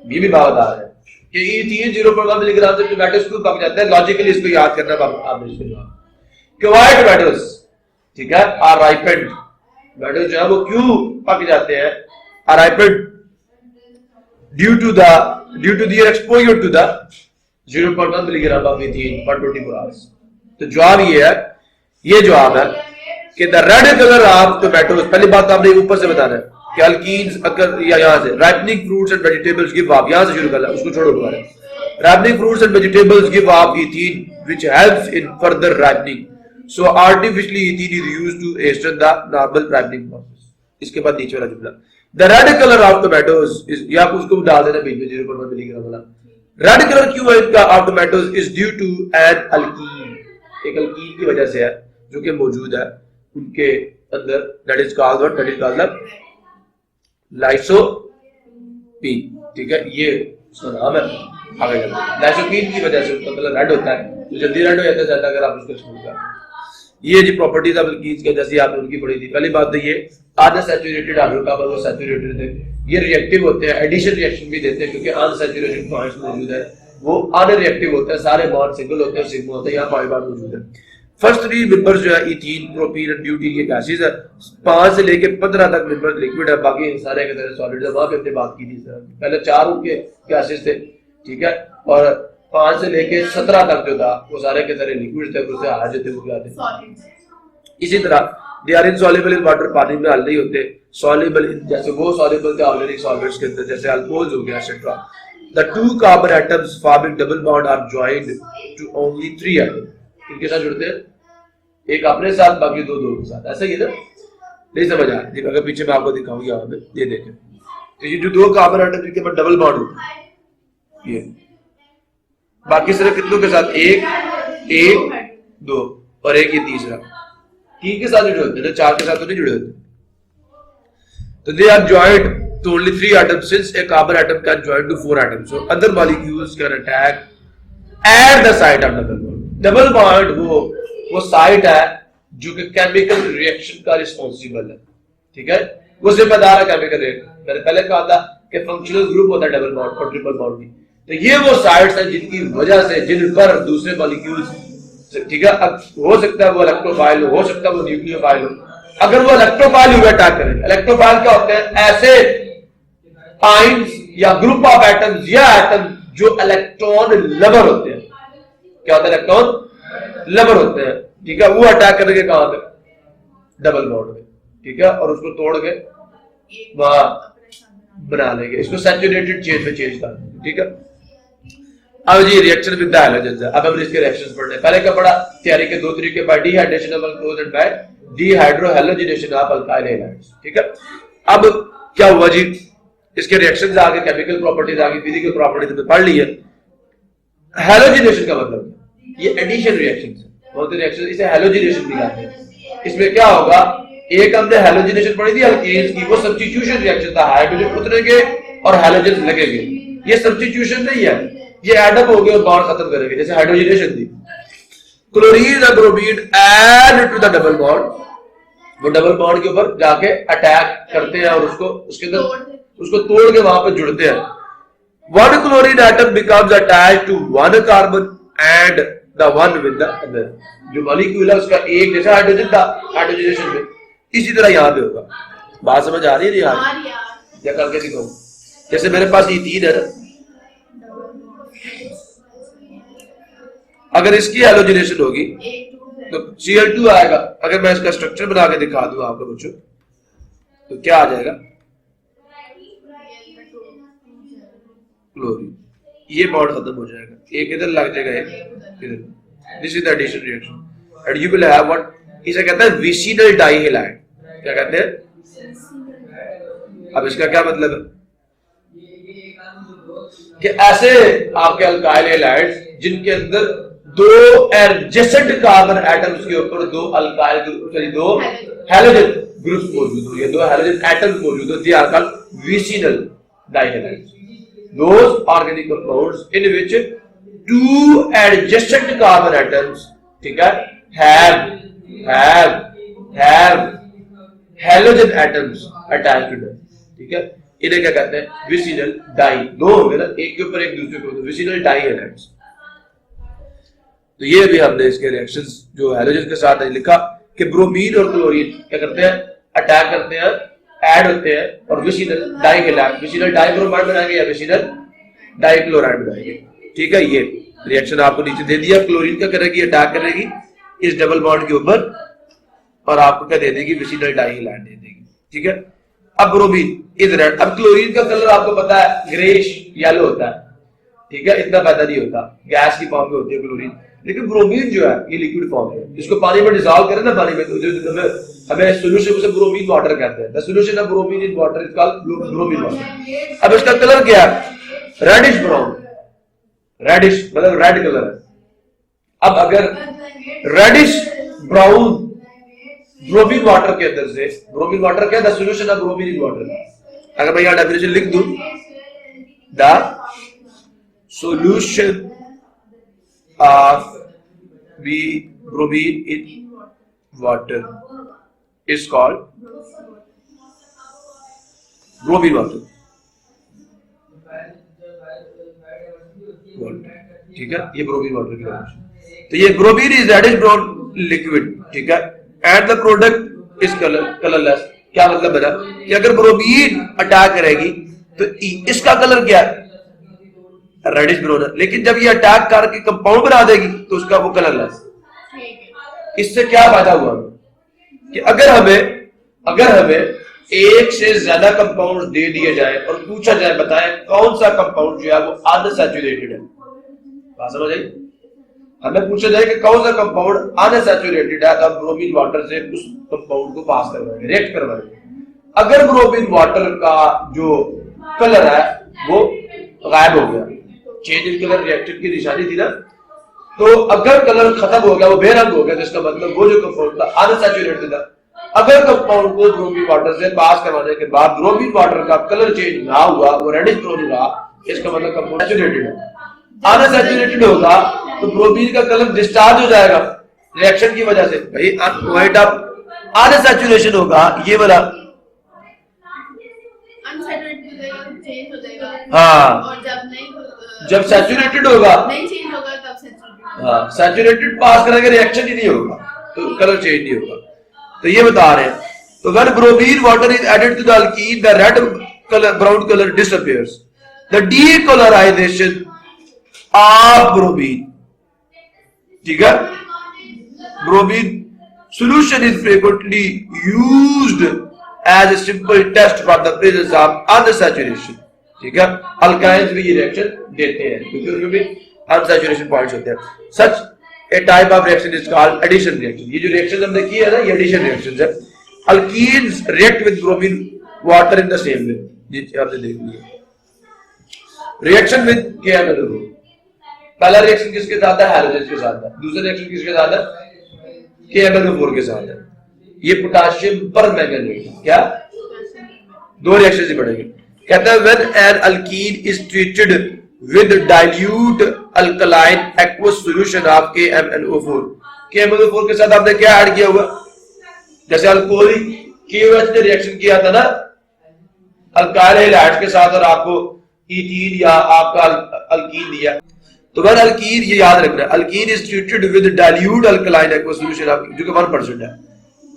ये भी बात आ रहा है कि ethene 0.1 मिलीग्राम से टोमेटोज क्यों पक जाते हैं। लॉजिकली इसको याद करना आपने इसको जवाब कि व्हाई टोमेटोज, ठीक है, आर राइपेंड, टोमेटोज जो है वो क्यों पक जाते हैं, are ripened due to their exposure to the 0.1 milligram of ethene per 24 hours. तो जवाब ये है, ये जवाब है कि the red colour of tomatoes, पहली बात आपने ऊपर से बताना है कि अल्कीन्स अगर या यहां से ripening fruits and vegetables give off, यहां से शुरू करना, उसको छोड़ो दोबारा। Ripening fruits and vegetables give off ethene which helps in further ripening, so artificially ethene is used to hasten the normal ripening process. इसके बाद नीचे वाला जुमला, the red colour of tomatoes is, या उसको डाल देना बीच में 0.1 मिलीग्राम वाला। रेड कलर क्यों है इनका of tomatoes is due to an alkene, एक अल्कीन की वजह से है जो कि मौजूद है उनके अंदर, दैट इज कॉल्ड लाइसोपीन, ठीक है। ये उसका नाम है। आगे चलते लाइसोपीन की वजह से उसका कलर रेड होता है, तो जल्दी रेड हो जाता है ज्यादा अगर आप उसको छोड़ दें। ये जी प्रॉपर्टीज अब अल्कीन्स के, जैसे आपने उनकी पढ़ी थी। पहली बात तो ये अनसैचुरेटेड हाइड्रोकार्बन वो सैचुरेटेड थे, ये रिएक्टिव होते हैं, एडिशन रिएक्शन भी देते हैं क्योंकि अनसैचुरेटेड पॉइंट्स मौजूद है, वो अनरिएक्टिव होते हैं, सारे बॉन्ड सिंगल होते हैं, सिग्मा होते हैं, यहाँ पाई बॉन्ड मौजूद है। फर्स्ट 3 मेंबर्स जो है इथीन, प्रोपीन और ब्यूटीन के गैसेस है। 5 से लेके 15 तक मेंबर लिक्विड है, बाकी सारे के सारे सॉलिड है। वहां पे हमने बात की थी पहले 4 उनके गैसेस थे, ठीक है, और 5 से लेके 17 तक जो था वो सारे के सारे लिक्विड थे, उससे हार जो थे वो क्या थे। इसी तरह they are insoluble in water, पानी में हल नहीं होते। सॉल्युबल इन, जैसे वो सॉल्युबल थे ऑर्गेनिक सॉल्वेंट्स के अंदर, जैसे अल्कोहल्स हो गया etcetera. The 2 carbon atoms forming double bond are joined to only 3 atom. इनके साथ जुड़ते हैं, एक अपने साथ, बाकी दो के साथ। ऐसा ही है ना, नहीं समझ आ रही? अगर पीछे मैं आपको दिखाऊं यहाँ पे, ये देखें, तो ये जो 2 कार्बन एटम जिनके पास डबल बॉन्ड होता है, ये बाकी सिर्फ कितनों के साथ, एक 2 और एक ये तीसरा, 3 के साथ जुड़े होते हैं, 4 के साथ तो नहीं जुड़े होते। तो they are joined to only 3 atoms since a carbon atom can join to 4 atoms, so other molecules can attack at the site of double bond. Double bond वो साइट है जो कि केमिकल रिएक्शन का रिस्पॉन्सिबल है, ठीक है, वो जिम्मेदार है केमिकल रिएक्शन। मैंने पहले कहा था कि फंक्शनल ग्रुप होता है डबल बॉन्ड और ट्रिपल बॉन्ड भी, तो ये वो साइट्स हैं जिनकी वजह से, जिन पर दूसरे मॉलिक्यूल्स, ठीक है, हो सकता है वो इलेक्ट्रोफाइल हो सकता है वो न्यूक्लियोफाइल हो। अगर वो इलेक्ट्रोफाइल हुए अटैक करेंगे, इलेक्ट्रोफाइल क्या होते हैं, ऐसे आयंस या ग्रुप ऑफ एटम्स या एटम जो इलेक्ट्रॉन लवर होते हैं। क्या होता है, इलेक्ट्रॉन लवर होते हैं, ठीक है, वो अटैक करेंगे कहां पे, डबल बॉन्ड में, ठीक है, और उसको तोड़ के वहां बना लेंगे, इसको सैचुरेटेड चेन में चेंज कर देंगे, ठीक है। अब जी रिएक्शन विद द हैलोजेंस है। अब हम इसके रिएक्शंस पढ़ रहे हैं। पहले का पढ़ा थियरी के 2 तरीके पर, dehydration of alcohol and by dehydrohalogenation of alkyl halides, ठीक है। अब क्या हुआ जी, इसके रिएक्शंस आगे, केमिकल प्रॉपर्टीज आगे, फिजिकल प्रॉपर्टीज में पढ़ ली है। हैलोजिनेशन का मतलब ये एडिशन रिएक्शन है, बहुत रिएक्शन, इसे हैलोजिनेशन भी कहते हैं। इसमें क्या होगा, एक हमने हैलोजिनेशन पढ़ी थी अल्केन्स की, वो सब्स्टिट्यूशन रिएक्शन था, हाइड्रोजन उतरेंगे और हैलोजन लगेंगे। ये सब्स्टिट्यूशन नहीं है, ये एडअप हो गए और बॉन्ड खत्म करेंगे, जैसे हाइड्रोजनेशन थी। क्लोरीन और bromine add to the double bond, वो डबल बॉन्ड के ऊपर जाके अटैक करते हैं और उसको उसके अंदर उसको तोड़ के वहां पर जुड़ते हैं। One chlorine atom becomes attached to one carbon and the one with the other. जो मॉलिक्यूल है उसका एक, जैसा हाइड्रोजन था हाइड्रोजनेशन में, इसी तरह यहां पे होगा। बात समझ आ रही है? नहीं आ रही? या करके दिखाऊं? जैसे मेरे पास ये 3 है ना, अगर इसकी हैलोजिनेशन होगी तो Cl2 आएगा। अगर मैं इसका स्ट्रक्चर बना के दिखा दूं आपको बच्चों, तो क्या आ जाएगा, क्लोरीन। ये बॉन्ड खत्म हो जाएगा, एक इधर लग जाएगा, एक इधर। This is the addition reaction and you will have what, इसे कहते हैं विसिनल डाइहैलाइड। क्या कहते हैं? अब इसका क्या मतलब है कि ऐसे आपके अल्काइल हैलाइड्स जिनके अंदर 2 एडजेसेंट कार्बन एटम्स के ऊपर 2 alkyl group, sorry 2 halogen groups मौजूद हो, या 2 हैलोजन एटम्स मौजूद हो, they are called vicinal dihalides. Those organic compounds in which 2 adjacent carbon atoms, ठीक है, have halogen atoms attached to them, ठीक है, इन्हें क्या कहते हैं, विसिनल डाई। 2 होंगे ना, एक के ऊपर एक दूसरे के ऊपर, विसिनल डाइहैलाइड्स। तो ये भी हमने इसके रिएक्शंस जो हैलोजन के साथ है लिखा कि ब्रोमीन और क्लोरीन क्या करते हैं, अटैक करते हैं, ऐड होते हैं और विसिनल डाइहैलाइड, विसिनल डाइब्रोमाइड बनाएंगे या विसिनल डाइक्लोराइड बनाएंगे, ठीक है। ये रिएक्शन आपको नीचे दे दिया। क्लोरीन क्या करेगी, अटैक करेगी इस डबल बॉन्ड के ऊपर और आपको क्या दे देगी, विसिनल डाइहैलाइड दे देगी, ठीक है। अब ब्रोमीन इज रेड। अब क्लोरीन का कलर आपको पता है ग्रेश येलो होता है, ठीक है, इतना पैदा नहीं होता, गैस की फॉर्म में होती है क्लोरीन। लेकिन ब्रोमीन जो है ये लिक्विड फॉर्म है, इसको पानी में डिसॉल्व करें ना, पानी में तो हमें सॉल्यूशन से ब्रोमीन वाटर कहते हैं। The solution of bromine in water is called bromine water. अब इसका कलर क्या है, रेडिश ब्राउन, रेडिश मतलब रेड कलर है। अब अगर रेडिश ब्राउन ब्रोमीन वाटर के अंदर से, ब्रोमीन वाटर क्या है, the solution of bromine in water. अगर मैं यहां डेफिनेशन लिख दूं, the solution of bromine in water is called bromine water. ठीक है, ये ब्रोमीन वाटर की कंडीशन। तो ये bromine is reddish brown liquid, ठीक है, and the product is colourless. क्या मतलब बना कि अगर ब्रोमीन अटैक करेगी तो इसका कलर क्या है, रेडिश ब्राउन है, लेकिन जब ये अटैक करके कंपाउंड बना देगी तो उसका वो कलरलेस। इससे क्या फायदा हुआ कि अगर हमें एक से ज्यादा कंपाउंड दे दिए जाए और पूछा जाए बताएं कौन सा कंपाउंड जो है वो अनसैचुरेटेड है, बात समझ आई? हमें पूछा जाए कि कौन सा कंपाउंड अनसैचुरेटेड है, तब ब्रोमीन वाटर से उस कंपाउंड को पास करवाएंगे, रिएक्ट करवाएंगे। अगर ब्रोमीन वाटर का जो कलर है वो गायब हो गया, चेंज इन कलर रिएक्शन की निशानी थी ना, तो अगर कलर खत्म हो गया, वो बेरंग हो गया, तो इसका मतलब वो जो कंपाउंड था अनसैचुरेटेड था। अगर कंपाउंड को ब्रोमीन वाटर से पास करवाने के बाद ब्रोमीन वाटर का कलर चेंज ना हुआ, वो रेडिश ब्राउन रहा, इसका मतलब कंपाउंड सैचुरेटेड है। अनसैचुरेटेड होगा तो ब्रोमीन का कलर डिस्चार्ज हो जाएगा रिएक्शन की वजह से। भाई व्हाइट ऑफ अनसैचुरेशन होगा, ये वाला चेंज हो जाएगा। हाँ, और जब सैचुरेटेड होगा नहीं चेंज होगा तब सैचुरेटेड। हाँ, सैचुरेटेड पास करेंगे रिएक्शन ही नहीं होगा तो कलर चेंज नहीं होगा। तो ये बता रहे हैं, तो when bromine water is added to the alkene, the red color, brown color disappears. The decolorization of bromine, ठीक है, bromine solution is frequently used as a simple test for the presence of unsaturation, ठीक है। Alkynes भी ये reaction देते हैं क्योंकि उनमें भी अनसैचुरेशन पॉइंट्स होते हैं। सच A type of reaction is called addition reaction. ये जो reaction हमने की है ना, ये addition reactions है। Alkenes react with bromine water in the same way. ये आपने देख लिया। Reaction with KMnO4. पहला reaction किसके साथ है? Halogens के साथ है। दूसरा reaction किसके साथ है? KMnO4 के साथ है। ये पोटाशियम पर मैंगनीज, क्या दो रिएक्शन से बढ़ेंगे। कहता है when an alkene is treated with dilute alkaline aqueous solution of KMnO4, KMnO4 के साथ आपने क्या ऐड किया हुआ, जैसे अल्कोहलिक KOH ने रिएक्शन किया था ना अल्काइल हैलाइड्स के साथ और आपको ईथीन या आपका अल्कीन दिया। तो वह अल्कीन, ये याद रखना, alkene is treated with dilute alkaline aqueous solution of, जो कि 1% है।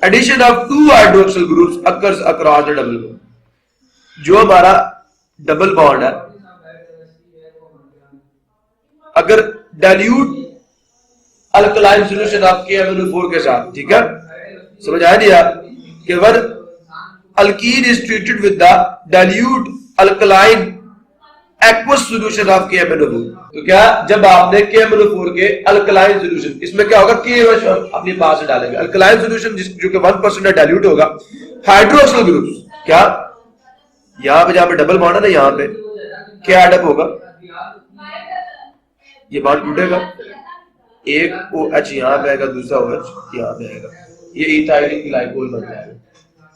Addition of 2 hydroxyl groups occurs across the double bond, जो हमारा डबल बॉन्ड है अगर dilute alkaline solution of KMnO4 के साथ, ठीक है, समझ आ दिया कि one alkyne is treated with the dilute alkaline aqueous solution of KMnO4। तो क्या, जब आपने KMnO4 के अल्कलाइन सॉल्यूशन, इसमें क्या होगा, KOH अपने पास से डालेंगे, अल्कलाइन सॉल्यूशन जो कि 1% डाइल्यूट होगा, हाइड्रोक्सिल ग्रुप्स, क्या यहां पे जहां पे डबल बॉन्ड है ना, यहां पे क्या एडअप होगा, ये बॉन्ड टूटेगा, एक OH यहां पे आएगा, दूसरा OH यहां पे आएगा, ये इथाइल ग्लाइकोल बन जाएगा,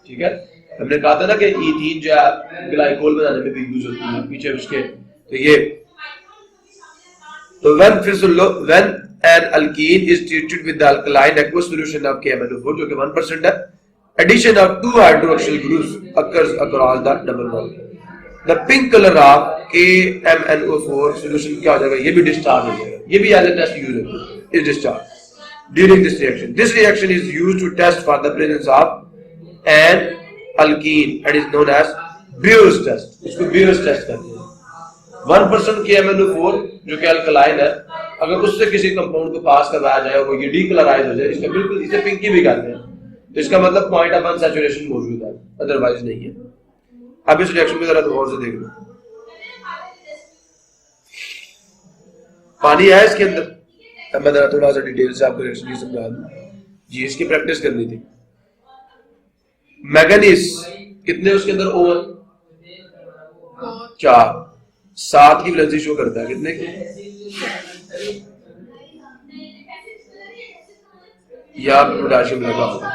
ठीक है। हमने कहा था ना कि ईथीन जो है ग्लाइकोल बनाने में भी यूज होती है पीछे उसके, तो ये, तो व्हेन फिर सुन लो, when an alkene is treated with the alkaline aqueous solution of KMnO4 जो कि 1% है, addition of 2 hydroxyl groups occurs across the double bond, the pink colour of KMnO4 solution क्या हो जाएगा, ये भी डिस्चार्ज हो जाएगा, ये भी एज अ टेस्ट यूज होता है, is discharge during this reaction. This reaction is used to test for the presence of an alkene and is known as Baeyer's test. इसको बियर्स टेस्ट कहते हैं। 1% KMnO4 जो कि अल्कलाइन है, अगर उससे किसी कंपाउंड को पास करवाया जाए और ये डीकलराइज हो जाए, इसका बिल्कुल, इसे पिंकी भी कहते हैं, तो इसका मतलब पॉइंट ऑफ अनसैचुरेशन मौजूद है, अदरवाइज नहीं है। अब इस रिएक्शन को जरा गौर से देख लो, पानी है इसके अंदर, अब मैं जरा थोड़ा सा डिटेल से आपको रिएक्शन की समझा दूं जी, इसकी प्रैक्टिस करनी थी। मैंगनीज कितने उसके अंदर O 4, 7 की वैलेंसी शो करता है, कितने की, या पोटेशियम लगा होगा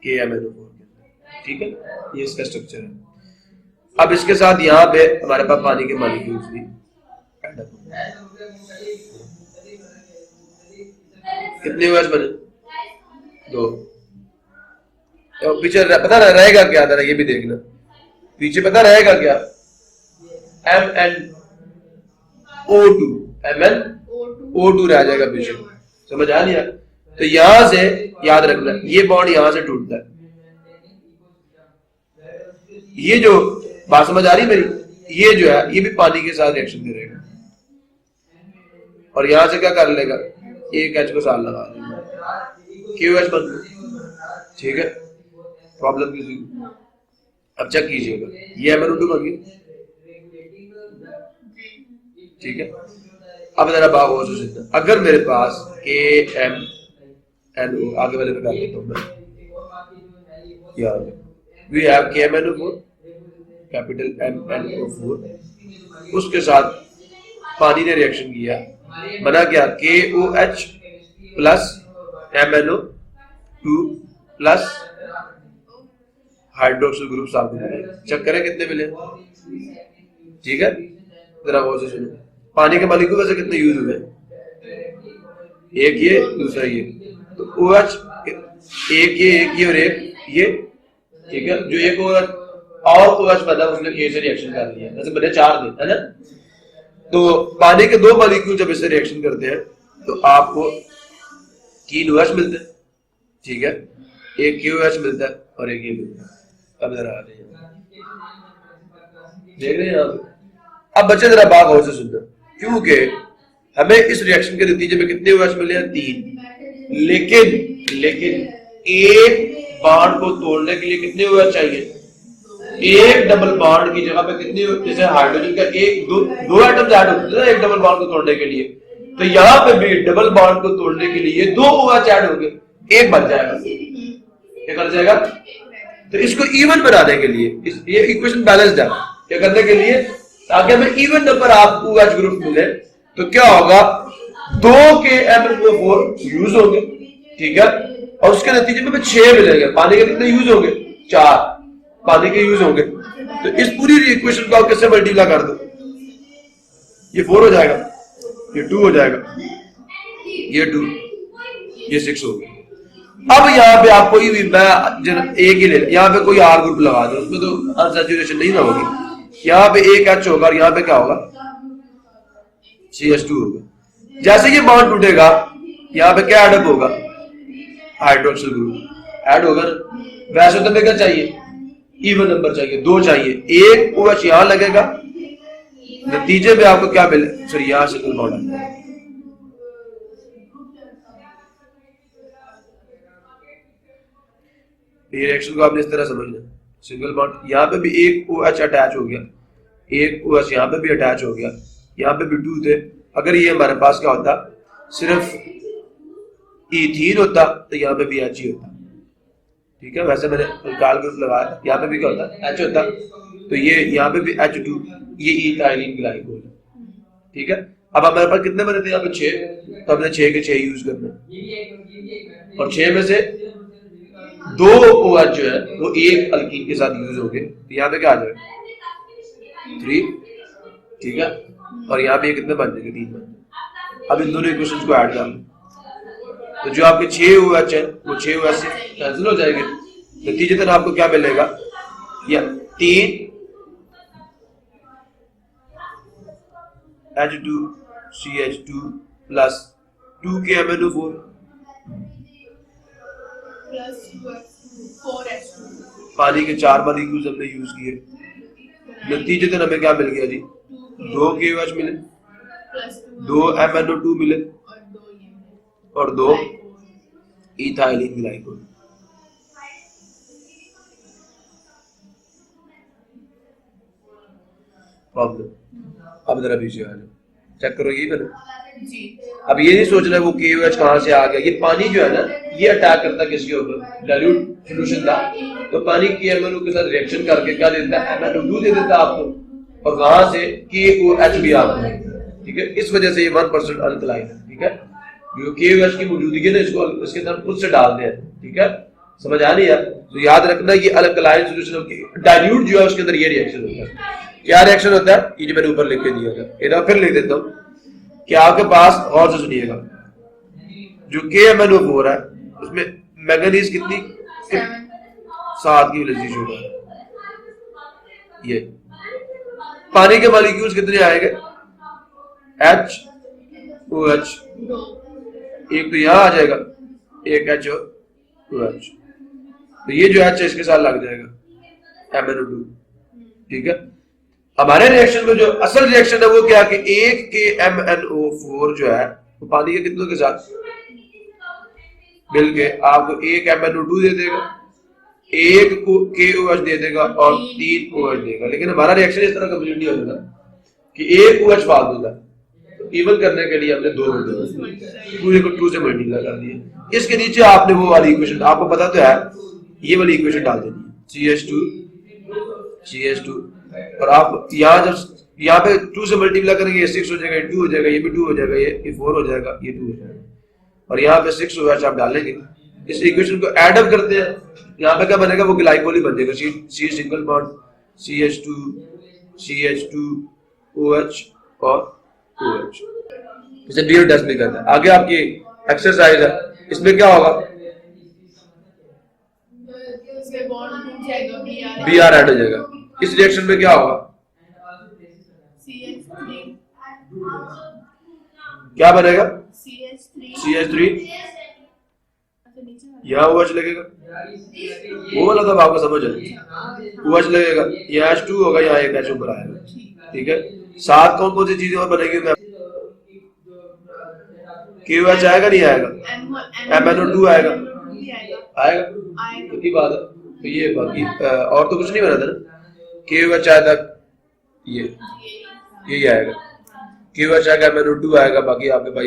KMnO4 के, ठीक है, ये इसका स्ट्रक्चर है। अब इसके साथ यहाँ पे हमारे पास पानी के मॉलिक्यूल्स भी ऐड अप कितने OH बने? 2। तो पीछे पता रहेगा क्या था, ये भी देखना, पीछे पता रहेगा क्या? MnO2 MnO2 रह जाएगा पीछे, समझ आ लिया? तो यहां से याद रखना, ये बॉन्ड यहां से टूटता है, ये जो बात समझ आ रही मेरी, ये जो है ये भी पानी के साथ रिएक्शन करेगा और यहां से क्या कर लेगा, एक H को साथ लगा देगा, KOH बन गया। ठीक है, प्रॉब्लम किसी को? अब चेक कीजिएगा, ये MnO2 बन गया। ठीक है, अब जरा बात हो सकता, अगर मेरे पास KMnO, आगे वाले में कर देता हूं मैं, यार we have KMnO4, capital MnO4, उसके साथ पानी ने रिएक्शन किया, बना क्या? KOH plus MnO2 plus hydroxyl group साथ में, चेक करें कितने मिले। ठीक है, जरा गौर से सुनो, पानी के मॉलिक्यूल वैसे कितने यूज हुए? एक ये, दूसरा ये, तो OH एक ये और एक ये। ठीक है, जो एक और OH बना उसने K से रिएक्शन कर लिया, जैसे बने 4 दिन, है ना? तो पानी के 2 मॉलिक्यूल जब इससे रिएक्शन करते हैं तो आपको 3 OH मिलते हैं। ठीक है, एक KOH मिलता है और एक ये मिलता है। अब जरा आ जाइए, देख रहे हैं आप? अब बच्चे जरा बात और से सुनना, क्योंकि हमें इस रिएक्शन के नतीजे में कितने OH मिले हैं? 3। लेकिन एक बॉन्ड को तोड़ने के लिए कितने OH चाहिए? एक डबल बॉन्ड की जगह पे कितने, जैसे हाइड्रोजन का दो एटम्स ऐड होते हैं एक डबल बॉन्ड को तोड़ने के लिए, तो यहाँ पे भी डबल बॉन्ड को तोड़ने के लिए 2 OH ऐड होंगे, एक बच जाएगा। क्या कर जाएगा? तो इसको इवन बनाने के लिए, ये इक्वेशन बैलेंस्ड है, क्या करने के लिए, ताकि हमें even number of OH group मिले, तो क्या होगा? 2 के MnO4 यूज होंगे। ठीक है, और उसके नतीजे में 6 मिलेंगे। पानी के कितने यूज होंगे? 4 पानी के यूज होंगे। तो इस पूरी इक्वेशन को आप कैसे मल्टीप्लाई कर दो? ये 4 हो जाएगा, ये 2 हो जाएगा, ये 2, ये 6 हो गया। अब यहाँ पे आप कोई भी, मैं एक ही ले, यहाँ पे कोई R ग्रुप लगा दो, उसमें तो अनसैचुरेशन नहीं ना होगी। यहाँ पे एक H होगा और यहाँ पे क्या होगा? CH2 होगा। जैसे ये बॉन्ड टूटेगा, यहाँ पे क्या एडअप होगा? हाइड्रोक्सिल ग्रुप ऐड होगा ना। वैसे तो हमें क्या चाहिए? इवन नंबर चाहिए, 2 चाहिए, एक OH यहाँ लगेगा, नतीजे में आपको क्या मिले? सॉरी, यहाँ सिंगल बॉन्ड। ये रिएक्शन को आपने इस तरह समझना, सिंगल बॉन्ड, यहाँ पे भी एक OH अटैच हो गया, एक OH यहाँ पे भी अटैच हो गया, यहाँ पे भी 2 थे। अगर ये हमारे पास क्या होता, सिर्फ इथीन होता, तो यहाँ पे भी H ही होता। ठीक है, वैसे मैंने अल्काइल ग्रुप लगाया, यहाँ पे भी क्या होता? H होता, तो ये यहाँ पे भी H2, ये इथाइलिन ग्लाइकोल। ठीक है, अब हमारे पास कितने बने थे? यहाँ पे 6, तो हमने 6 के 6 यूज करने, और 6 में से 2 OH जो है वो एक अल्कीन के साथ यूज हो गए, तो यहाँ पे क्या आ जाएगा? 3। ठीक है, और यहाँ पे कितने बन जाएंगे? 3 बन जाएंगे। अब इन दोनों इक्वेशंस को ऐड कर लो, तो जो आपके 6 OH है वो 6 OH से कैंसिल हो जाएंगे, नतीजतन आपको क्या मिलेगा? या 3 H2CH2 प्लस 2 के MnO4 प्लस 4H2, पानी के 4 मॉलिक्यूल्स हमने यूज किए, नतीजतन हमें क्या मिल गया जी? 2 KOH मिले, 2 MnO2 मिले और 2 इथाइलिन ग्लाइकोल। प्रॉब्लम, अब जरा पीछे आ जाओ, चेक करो ये मैंने। अब ये नहीं सोचना है वो KOH कहां से आ गया, ये पानी जो है ना, ये अटैक करता किसके ऊपर? डाइल्यूट सॉल्यूशन था, तो पानी KMnO के साथ रिएक्शन करके क्या देता है? MnO2 दे देता है आपको, और वहां से KOH भी आपको। ठीक है, इस वजह से ये 1% अल्कलाइन है। ठीक है, जो KOH की मौजूदगी है ना, इसको इसके साथ खुद से डालते हैं। ठीक है, समझ आ रही है? तो याद रखना, ये अल्कलाइन सॉल्यूशन, डाइल्यूट जो है उसके अंदर ये रिएक्शन होता है। क्या रिएक्शन होता है? ये जो मैंने ऊपर लिख के दिया था, इधर फिर लिख देता हूँ। कि आपके पास और से सुनिएगा जो KMnO4 है उसमें मैंगनीज कितनी 7 की एनर्जी शुगर है। ये पानी के मॉलिक्यूल्स कितने आएंगे HOH, एक तो यहां आ जाएगा एक HOH, तो ये जो H है इसके साथ लग जाएगा MnO2, ठीक है। हमारे रिएक्शन में जो असल रिएक्शन है वो क्या कि एक KMnO4 जो है वो पानी के कितनों के साथ मिलके आपको एक MnO2 दे देगा, एक को KOH दे देगा और 3 OH देगा। लेकिन हमारा रिएक्शन इस तरह कंप्लीट नहीं हो जाता कि एक OH फालतू था, तो इवन करने के लिए हमने 2 पूरे को 2 से मल्टीप्लाई कर दिया। इसके नीचे आपने वो वाली इक्वेशन, आपको पता तो है, ये वाली इक्वेशन डाल देनी है CH2 और आप यहाँ पे 2 से मल्टीप्लाई करेंगे, ये 6 हो जाएगा, ये 2 हो जाएगा, ये भी 2 हो जाएगा, ये 4 हो जाएगा, ये 2 हो जाएगा, और यहाँ पे 6 OH आप डालेंगे। इस इक्वेशन को एड अप करते हैं, यहाँ पे क्या बनेगा, वो ग्लाइकोल ही बन जाएगा, C single bond CH2 OH और OH। इसे डीओ टेस्ट भी करता है। आगे आपकी एक्सरसाइज है, इसमें क्या होगा, BR ऐड हो जाएगा। इस रिएक्शन में क्या होगा, क्या बनेगा CH3, यहाँ OH लगेगा, वो वाला तो आपको समझ है, OH लगेगा, यहाँ H2 होगा, यहाँ एक H ऊपर आएगा, ठीक है। साथ कौन कौन सी चीजें और बनेगी, KOH आएगा नहीं आएगा, MnO2 आएगा, की बात है। तो ये बाकी और तो कुछ नहीं बना था ना, KOH आएगा, ये आएगा, KOH आएगा, MnO2 आएगा, बाकी आपके पास